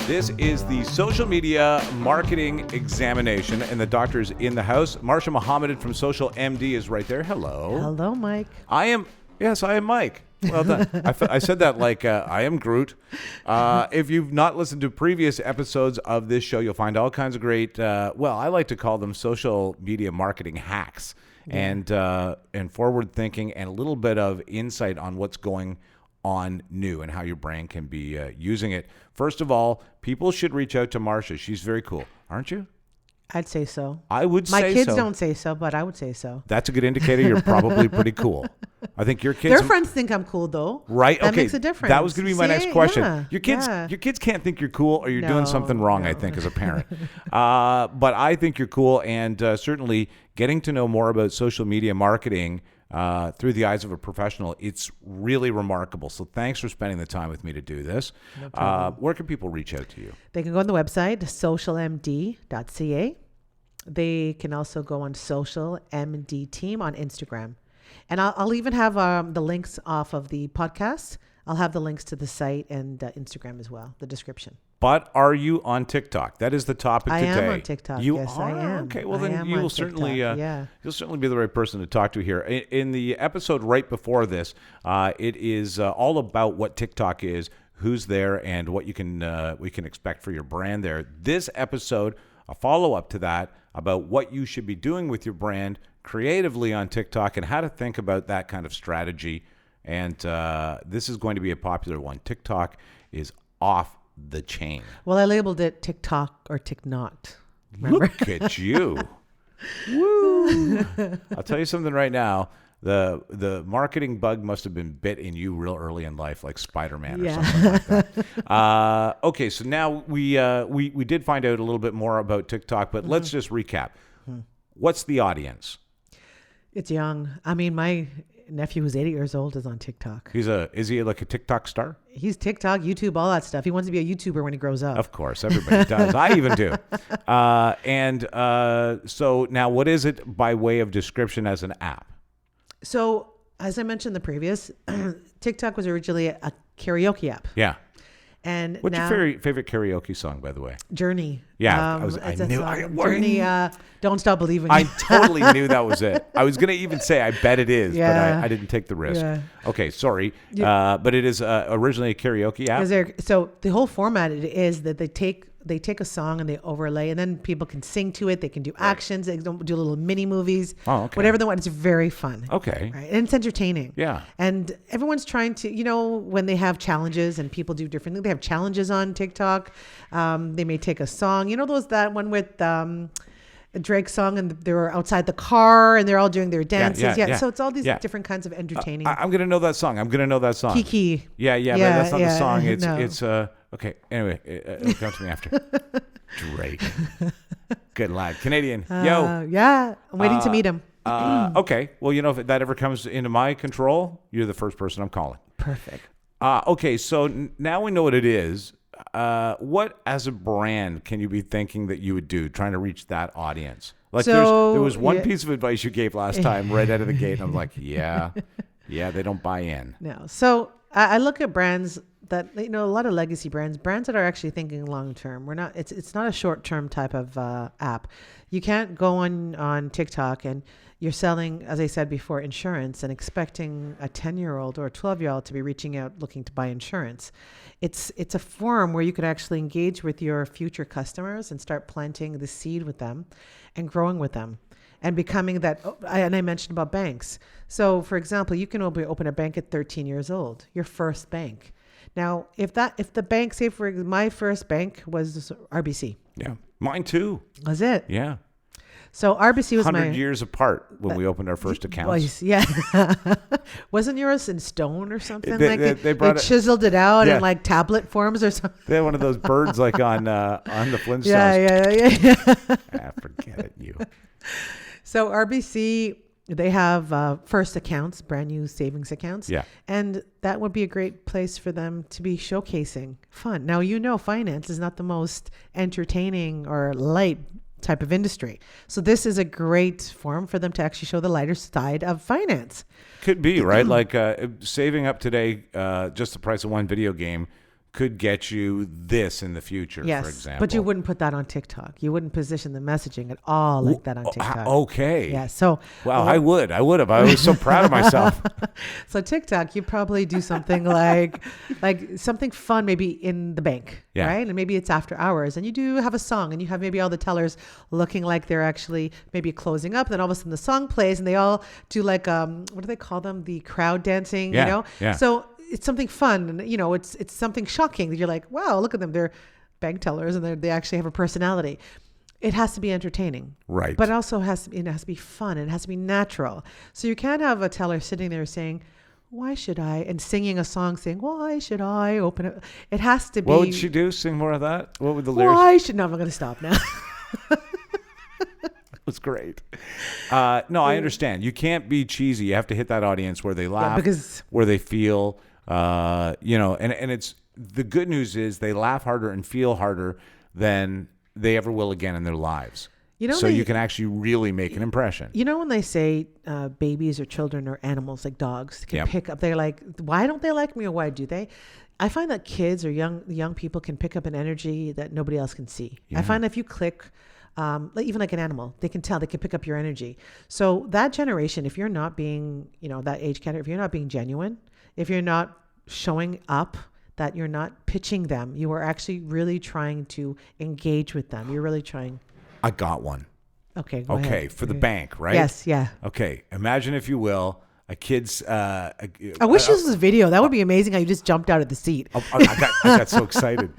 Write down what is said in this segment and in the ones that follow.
This is the social media marketing examination, and the doctor's in the house. Marsha Mohammed from SocialMD is right there. Hello. Hello, Mike. I am Mike. Well done. I said that like I am Groot. If you've not listened to previous episodes of this show, you'll find all kinds of great, I like to call them social media marketing hacks and forward thinking and a little bit of insight on what's going on new and how your brand can be using it. First of all, people should reach out to Marsha. She's very cool, aren't you? I'd say so. I would say so. My kids don't say so, but I would say so. That's a good indicator. You're probably pretty cool. I think your kids... Their friends think I'm cool, though. Right? That okay. makes a difference. That was going to be my next question. Yeah, Your kids can't think you're cool, or you're doing something wrong, I think, as a parent. But I think you're cool, and certainly getting to know more about social media marketing through the eyes of a professional, it's really remarkable. So thanks for spending the time with me to do this. No problem. Where can people reach out to you? They can go on the website, SocialMD.ca. They can also go on SocialMD Team on Instagram. And I'll even have the links off of the podcast. I'll have the links to the site and Instagram as well, the description. But are you on TikTok? That is the topic today. I am on TikTok. Yes, I am. Okay, well then you will certainly you'll certainly be the right person to talk to here. In the episode right before this, it is all about what TikTok is, who's there, and what you can we can expect for your brand there. This episode, a follow-up to that, about what you should be doing with your brand creatively on TikTok and how to think about that kind of strategy. And this is going to be a popular one. TikTok is off the chain. Well, I labeled it TikTok or Tik Not. Remember? Look at you. Woo! I'll tell you something right now. The marketing bug must have been bit in you real early in life, like Spider-Man or something like that. Okay, so now we did find out a little bit more about TikTok, but let's just recap. What's the audience? It's young. I mean, my nephew who's 80 years old is on TikTok. Is he like a TikTok star? He's TikTok, YouTube, all that stuff. He wants to be a YouTuber when he grows up. Of course, everybody does. I even do. So now what is it by way of description as an app? So, as I mentioned in the previous, TikTok was originally a karaoke app. Yeah. And what's now, your favorite karaoke song, by the way? Journey. Yeah, I knew. Journey. Don't Stop Believing. I totally knew that was it. I was going to even say I bet it is, but I didn't take the risk. Yeah. Okay, sorry, but it is originally a karaoke app. So the whole format is that they take a song and they overlay, and then people can sing to it. They can do actions. They do little mini movies. Oh, okay. Whatever they want. It's very fun. Okay. Right? And it's entertaining. Yeah. And everyone's trying to, when they have challenges and people do different things. They have challenges on TikTok. They may take a song. that one with a Drake song, and they're outside the car and they're all doing their dances. Yeah. So it's all these different kinds of entertaining. I'm going to know that song. Kiki. Yeah. But that's not the song. It's okay. Anyway, it'll come to me after. Drake. Good lad. Canadian. Yo. Yeah. I'm waiting to meet him. Okay. Well, if that ever comes into my control, you're the first person I'm calling. Perfect. Okay. So now we know what it is. What as a brand can you be thinking that you would do trying to reach that audience? Like there was one piece of advice you gave last time right out of the gate, and I'm like, yeah, they don't buy in. No. So I look at brands that, a lot of legacy brands that are actually thinking long term. It's not a short term type of app. You can't go on TikTok and you're selling, as I said before, insurance and expecting a 10-year-old or a 12-year-old to be reaching out looking to buy insurance. It's a forum where you could actually engage with your future customers and start planting the seed with them and growing with them and becoming that. And I mentioned about banks. So, for example, you can open a bank at 13 years old, your first bank. Now, if the bank, say for my first bank was RBC. Yeah, mine too. Was it? Yeah. So RBC was 100 years apart when we opened our first accounts. Yeah. Wasn't yours in stone or something? They chiseled it out in like tablet forms or something. They had one of those birds like on the Flintstones. Yeah. Forget it, you. So RBC, they have first accounts, brand new savings accounts. Yeah. And that would be a great place for them to be showcasing fun. Now, finance is not the most entertaining or light type of industry. So this is a great forum for them to actually show the lighter side of finance. Could be, right? Like saving up today, just the price of one video game could get you this in the future, Yes, for example. but you wouldn't put that on TikTok. You wouldn't position the messaging at all like that on TikTok. Okay. Yeah. So. Wow, I would have. I was so proud of myself. So TikTok, you probably do something like something fun, maybe in the bank, right? And maybe it's after hours, and you do have a song, and you have maybe all the tellers looking like they're actually maybe closing up. Then all of a sudden the song plays, and they all do like what do they call them? The crowd dancing, you know? Yeah. So it's something fun, and it's something shocking that you're like, wow, look at them, they're bank tellers, and they actually have a personality. It has to be entertaining, right? But it also has to be fun. It has to be natural. So you can't have a teller sitting there saying, "Why should I?" and singing a song saying, "Why should I open it?" It has to be. What would she do? Sing more of that? What would the lyrics? Why should? No, I'm going to stop now. Was great. No, I understand. You can't be cheesy. You have to hit that audience where they laugh, where they feel. And it's the good news is they laugh harder and feel harder than they ever will again in their lives. So you can actually really make an impression. When they say babies or children or animals like dogs can pick up, they're like, why don't they like me, or why do they? I find that kids or young people can pick up an energy that nobody else can see. I find that if you click, even like an animal, they can tell, they can pick up your energy. So that generation, if you're not being, that age category, if you're not being genuine, if you're not showing up, that you're not pitching them, you are actually really trying to engage with them. You're really trying. I got one. Okay. Go ahead. For the bank, right? Yes. Yeah. Okay. Imagine, if you will, a kid's. I wish this was video. That would be amazing. How you just jumped out of the seat. I got so excited.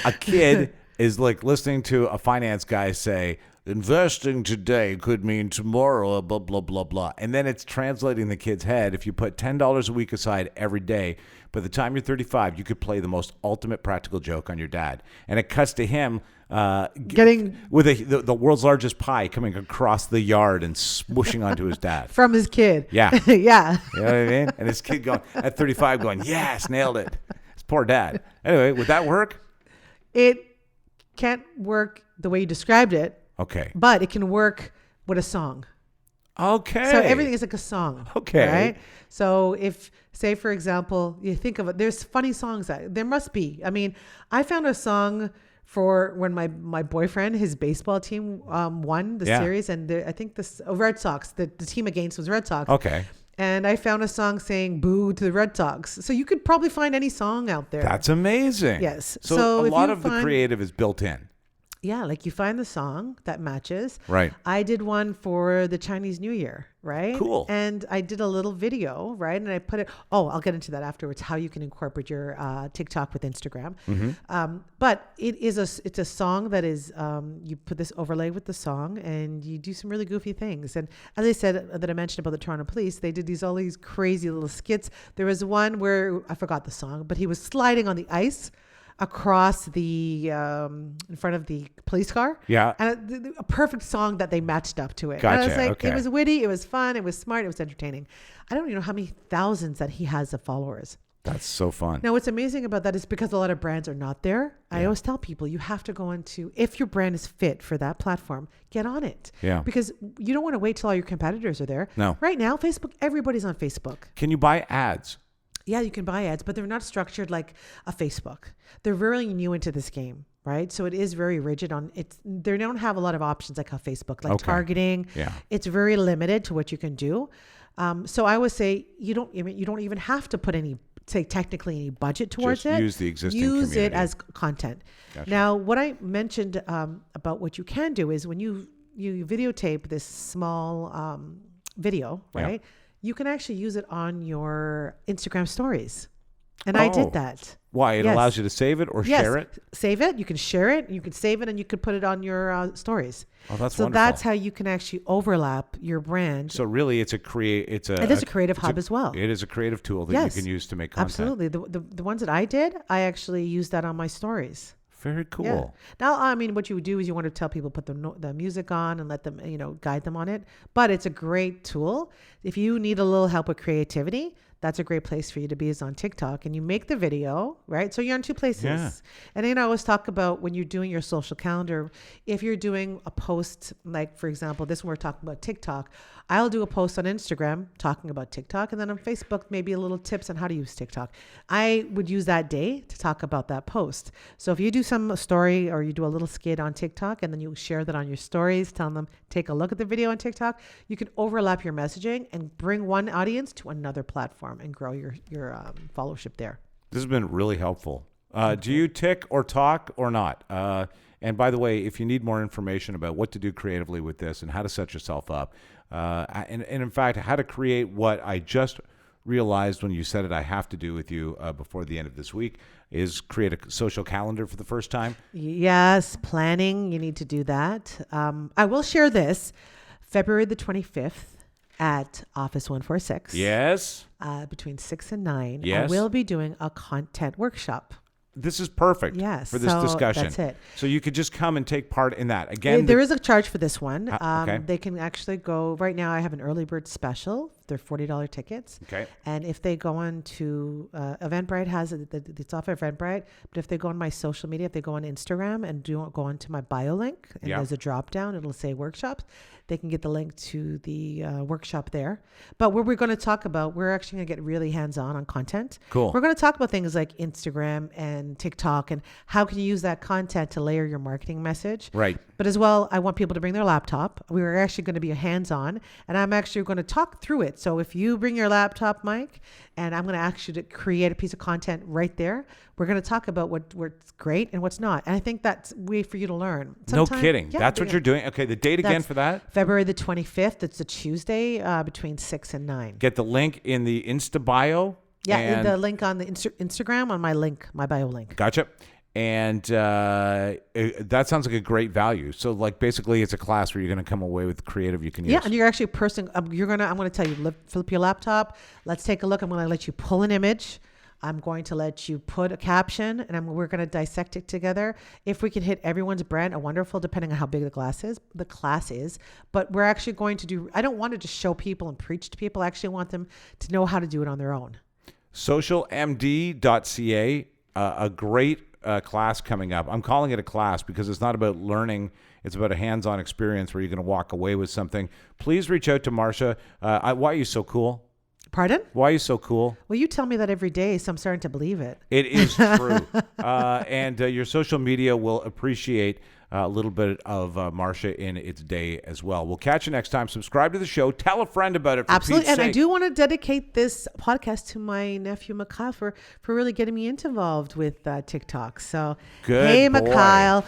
A kid is like listening to a finance guy say, investing today could mean tomorrow, blah, blah, blah, blah. And then it's translating the kid's head. If you put $10 a week aside every day, by the time you're 35, you could play the most ultimate practical joke on your dad. And it cuts to him getting with the world's largest pie coming across the yard and smooshing onto his dad. From his kid. Yeah. Yeah. You know what I mean? And his kid going at 35 going, yes, nailed it. His poor dad. Anyway, would that work? It can't work the way you described it. Okay. But it can work with a song. Okay. So everything is like a song. Okay. Right? So if, say, for example, you think of it, there's funny songs there must be. I mean, I found a song for when my boyfriend, his baseball team won the series, and I think Red Sox, the team against was Red Sox. Okay. And I found a song saying "Boo" to the Red Sox. So you could probably find any song out there. That's amazing. Yes. So a lot of the creative is built in. Yeah, like you find the song that matches. Right. I did one for the Chinese New Year, right? Cool. And I did a little video, right? And I put it, I'll get into that afterwards, how you can incorporate your TikTok with Instagram. Mm-hmm. But it's a song that is, you put this overlay with the song and you do some really goofy things. And as I said, that I mentioned about the Toronto Police, they did all these crazy little skits. There was one where, I forgot the song, but he was sliding on the ice across the in front of the police car. Yeah. And a perfect song that they matched up to it. Gotcha. And I was like, okay. It was witty, it was fun, it was smart, it was entertaining. I don't even know how many thousands that he has of followers. That's so fun. Now, what's amazing about that is because a lot of brands are not there. Yeah. I always tell people you have to go into, if your brand is fit for that platform, get on it. Yeah. Because you don't want to wait till all your competitors are there. No. Right now, Facebook, everybody's on Facebook. Can you buy ads? Yeah, you can buy ads, but they're not structured like a Facebook. They're really new into this game, right? So it is very rigid on it. They don't have a lot of options like a Facebook, like targeting. Yeah. It's very limited to what you can do. So I would say you don't even have to put technically any budget towards it. Use the existing Use community. it as content. Gotcha. Now, what I mentioned about what you can do is when you videotape this small video, right? Yeah. You can actually use it on your Instagram stories. And I did that. Why? It allows you to save it or share it? Save it. You can share it. You can save it and you can put it on your stories. Oh, that's so wonderful. That's how you can actually overlap your brand. So really it is a creative hub as well. It is a creative tool that you can use to make content. Absolutely. The ones that I did, I actually used that on my stories. Very cool. Yeah. Now, I mean, what you would do is you want to tell people, put the music on and let them, guide them on it. But it's a great tool. If you need a little help with creativity, that's a great place for you to be, is on TikTok, and you make the video, right? So you're on two places. Yeah. And then I always talk about when you're doing your social calendar, if you're doing a post, like for example, this one we're talking about TikTok, I'll do a post on Instagram talking about TikTok, and then on Facebook, maybe a little tips on how to use TikTok. I would use that day to talk about that post. So if you do some story or you do a little skit on TikTok and then you share that on your stories, telling them, take a look at the video on TikTok, you can overlap your messaging and bring one audience to another platform and grow your followership there. This has been really helpful. Do you tick or talk or not? And by the way, if you need more information about what to do creatively with this and how to set yourself up, and in fact, how to create what I just realized when you said it I have to do with you before the end of this week, is create a social calendar for the first time. Yes, planning, you need to do that. I will share this, February the 25th at Office 146. Yes. Between 6 and 9. Yes. I will be doing a content workshop. This is perfect for this discussion. That's it. So you could just come and take part in that. Again, there is a charge for this one. Okay. They can actually go, right now I have an early bird special. They're $40 tickets. Okay. And if they go on to, Eventbrite has it, it's off Eventbrite, but if they go on my social media, if they go on Instagram and go onto my bio link, and there's a drop down, it'll say workshops, they can get the link to the workshop there. But what we're going to talk about, we're actually going to get really hands-on on content. Cool. We're going to talk about things like Instagram and TikTok and how can you use that content to layer your marketing message. Right. But as well, I want people to bring their laptop. We are actually going to be hands-on, and I'm actually going to talk through it. So if you bring your laptop, Mike, and I'm going to ask you to create a piece of content right there, we're going to talk about what's great and what's not. And I think that's a way for you to learn. No kidding. That's what you're doing? Okay, the date again for that? February the 25th. It's a Tuesday between 6 and 9. Get the link in the Insta bio. Yeah, the link on the Instagram on my bio link. Gotcha. And that sounds like a great value. So like basically it's a class where you're going to come away with creative you can use. Yeah, and you're actually a person. I'm going to tell you, flip your laptop. Let's take a look. I'm going to let you pull an image. I'm going to let you put a caption, and we're going to dissect it together. If we can hit everyone's brand, wonderful, depending on how big the class is. But we're actually going to do, I don't want to just show people and preach to people. I actually want them to know how to do it on their own. SocialMD.ca, a great class coming up. I'm calling it a class because it's not about learning. It's about a hands-on experience where you're going to walk away with something. Please reach out to Marcia. Why are you so cool? Pardon? Why are you so cool? Well, you tell me that every day, so I'm starting to believe it. It is true. And your social media will appreciate a little bit of Marcia in its day as well. We'll catch you next time. Subscribe to the show. Tell a friend about it. Absolutely. And I do want to dedicate this podcast to my nephew, Mikhail, for really getting me involved with TikTok. So, good hey, boy. Mikhail.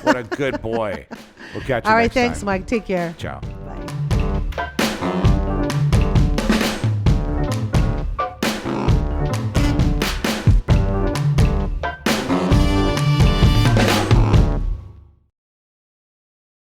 What a good boy. We'll catch you next time. All right. Thanks, Mike. Take care. Ciao.